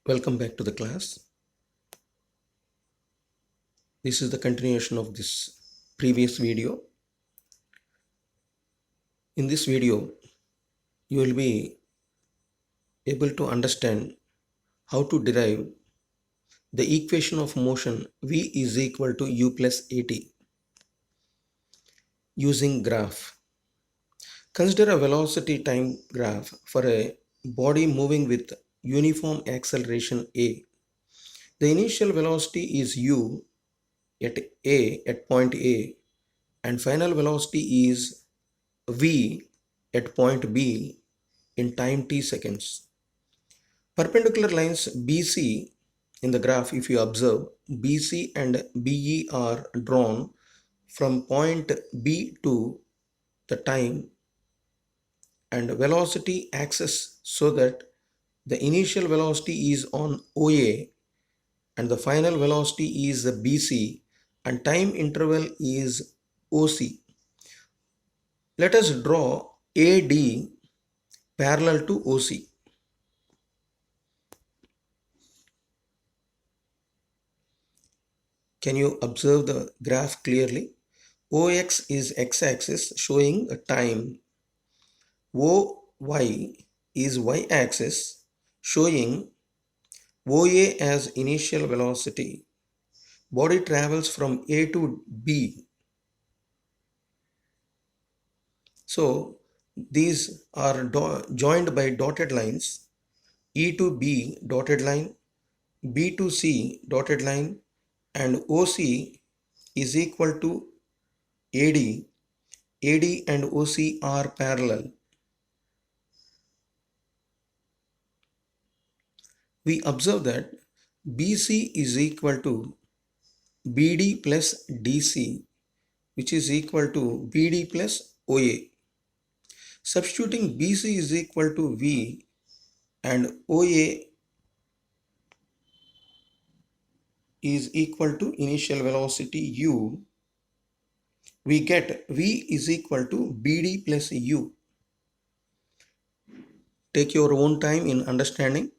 Welcome back to the class. This is the continuation of this previous video. In this video, you will be able to understand how to derive the equation of motion v is equal to u plus at using graph. Consider a velocity time graph for a body moving with uniform acceleration a. The initial velocity is u at point A, and final velocity is v at point B in time t seconds. Perpendicular lines BC in the graph, if you observe, BC and BE are drawn from point B to the time and velocity axis so that the initial velocity is on OA and the final velocity is BC and time interval is OC. Let us draw AD parallel to OC. Can you observe the graph clearly? OX is x-axis showing a time. OY is y-axis showing OA as initial velocity. Body travels from A to B. So these are joined by dotted lines. E to B dotted line, B to C dotted line, and OC is equal to AD. AD and OC are parallel. We observe that BC is equal to BD plus DC, which is equal to BD plus OA. Substituting BC is equal to V and OA is equal to initial velocity u, we get V is equal to BD plus U. Take your own time in understanding.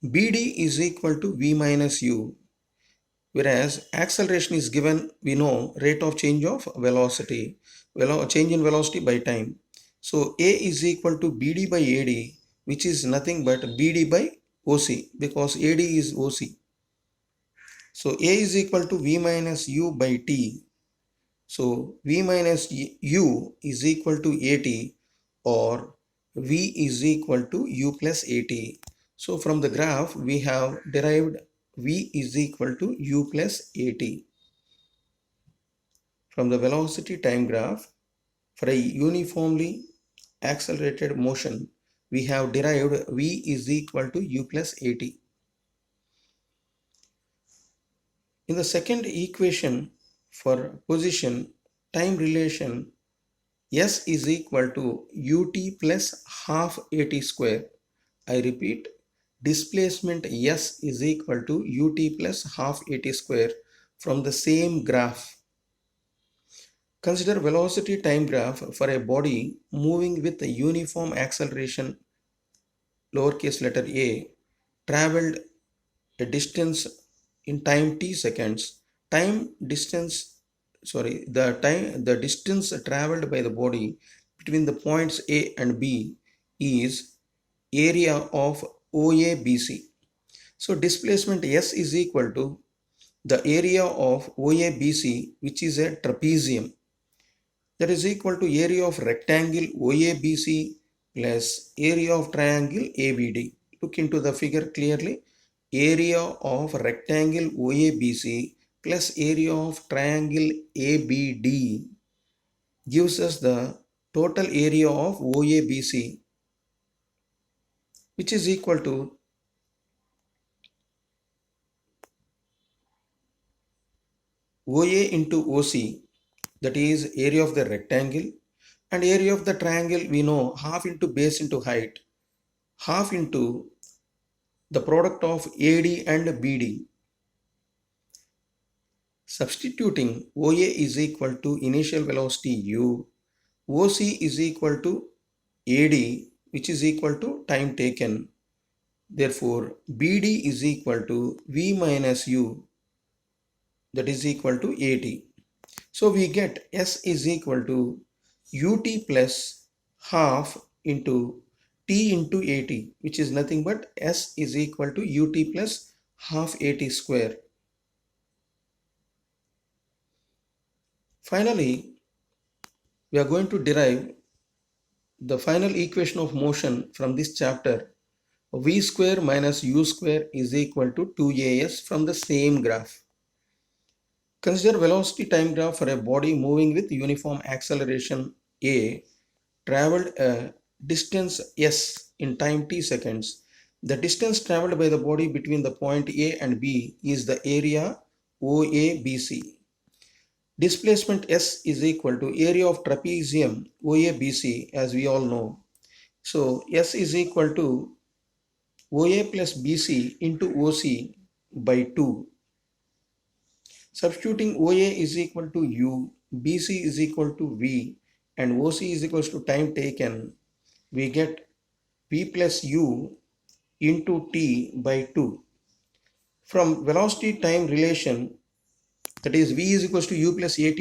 BD is equal to V minus U, whereas acceleration is given, we know, rate of change of velocity, change in velocity by time. So A is equal to BD by AD, which is nothing but BD by OC, because AD is OC. So A is equal to V minus U by T. So V minus U is equal to AT, or V is equal to U plus AT. So from the graph we have derived V is equal to U plus AT. From the velocity time graph for a uniformly accelerated motion, we have derived V is equal to U plus AT. In the second equation for position time relation, S is equal to ut plus half at square. I repeat, displacement S is equal to ut plus half at square from the same graph. Consider velocity time graph for a body moving with a uniform acceleration, lowercase letter a, traveled a distance in time t seconds. The distance traveled by the body between the points A and B is area of OABC. So displacement S is equal to the area of OABC, which is a trapezium, that is equal to area of rectangle OABC plus area of triangle ABD. Look into the figure clearly. Area of rectangle OABC plus area of triangle ABD gives us the total area of OABC, which is equal to OA into OC, that is area of the rectangle, and area of the triangle we know half into base into height, half into the product of AD and BD. Substituting OA is equal to initial velocity u, OC is equal to AD, which is equal to time taken, Therefore, BD is equal to V minus U, that is equal to AT. So we get S is equal to UT plus half into T into AT, which is nothing but S is equal to UT plus half AT square. Finally, we are going to derive the final equation of motion from this chapter. V square minus U square is equal to 2AS from the same graph. Consider velocity time graph for a body moving with uniform acceleration A traveled a distance s in time t seconds. The distance traveled by the body between the point A and B is the area OABC. Displacement S is equal to area of trapezium OABC, as we all know. So S is equal to OA plus BC into OC by 2. Substituting OA is equal to U, BC is equal to V, and OC is equal to time taken, we get V plus U into T by 2. From velocity time relation, that is V is equal to U plus AT,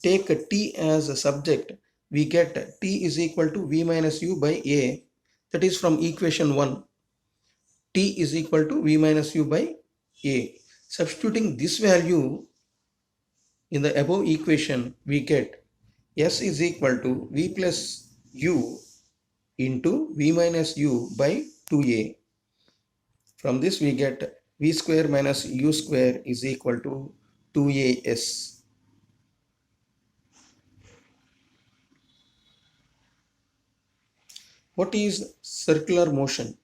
take T as a subject, we get T is equal to V minus U by A, that is from equation 1. T is equal to V minus U by A. Substituting this value in the above equation, we get S is equal to V plus U into V minus U by 2A. From this we get V square minus U square is equal to 2AS. What is circular motion?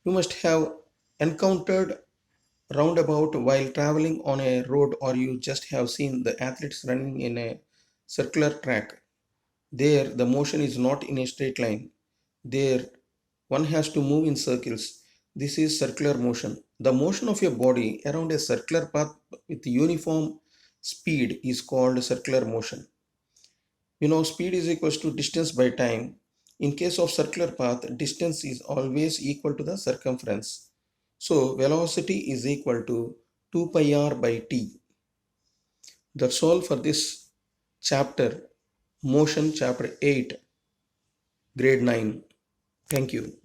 You must have encountered roundabout while traveling on a road, or you just have seen the athletes running in a circular track. There the motion is not in a straight line. There one has to move in circles. This is circular motion. The motion of a body around a circular path with uniform speed is called circular motion. You know, speed is equals to distance by time. In case of circular path, distance is always equal to the circumference. So velocity is equal to 2 pi r by t. That's all for this chapter, Motion, chapter 8, grade 9. Thank you.